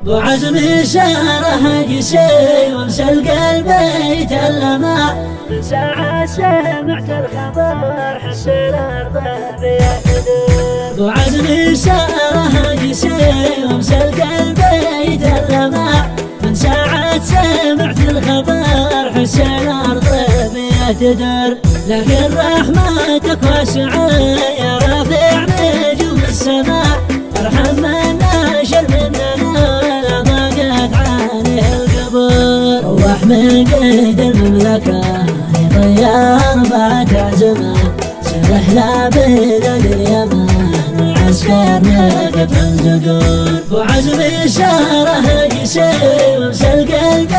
بو عزم شاره قسي وامسى القلب يتلمع من ساعة سمعت الخبر حس الأرض بيهدر بو عزم شاره قسي وامسى القلب يتلمع من ساعة سمعت الخبر حس الأرض بيهدر لكن رحمتك واسعة يا رافع نجوم السماء ارحم من ناشر مننا لا ضاقت عليه القبر روح من قيد المملكة يطير بعد عزمه سلح لا بلد اليمن وعسكر نقف الزقور بو عزم شاره قسي وامسى القلب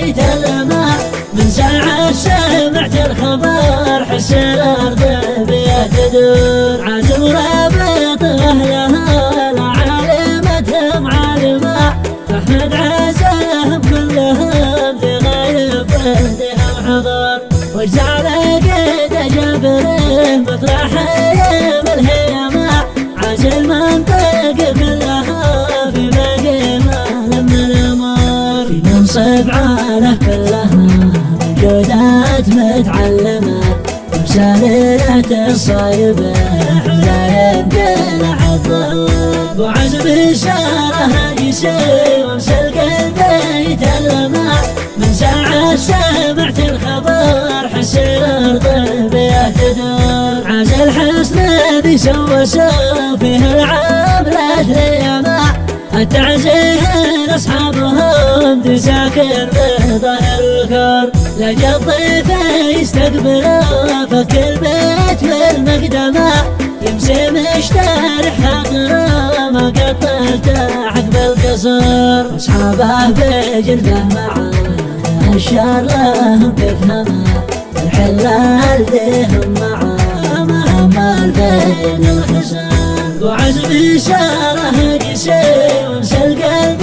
يتلمع من ساعة سمعت الخبر حس الأرض بيهتدر عزم رابط أهلها لعالمتهم عالمة أحمد عزاهم كلهم في غايب بلدهم حضر واجزع لقيد جابره مطرح يم الهيمة عاش المنطقة كلها في باقي ما لم الأمر في منصب عاله كلها جودات متعلمة ورسالته الصايبة لا يمكن حظه بو عزم شاره قسي وامسى القلب يتلمع من ساعة سمعت الخبر حس الأرض بيهتدر عاز الحسن ذي سوى فيه العاملة ليمع التعزيه لاصحابهم ذي ساكن بظهر الكر لقى الضيف يستقبله فك البيت بالمقدمة يمسي مشترح خاطره ما قطلته عقب القصر اصحابه بجلده معاه الشر لهم بفهمه الحلال لهم معاه مهم الفين الخسر بو عزم شاره قسي وامسى القلب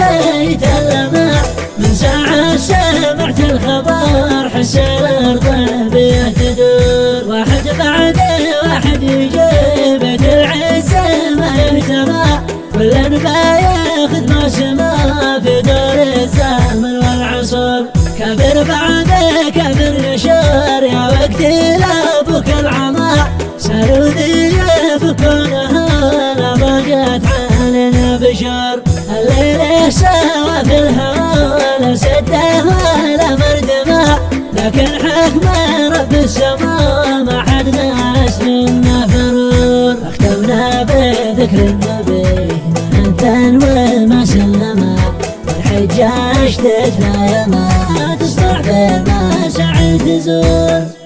يتلمع من ساعة سمعت الخبر حس الأرض بيهتدر واحد بعد واحد يجي بيت العزة ما يهتمع كل باياخذ ما سما في دور الزمن والعصر كبر بعد كبر يشار يا وقتي لابوك العمى ساروا ذي يفكونها لا ضاقت علينا بشر الليل سوا في الهوى لا سده ولا مردمه لكن حكم رب السماء ما حد ناس منا فرور اختمنا بذكر النبي انثى وما سلمه والحجاج تتلايمه تصلح بالما سعد تزور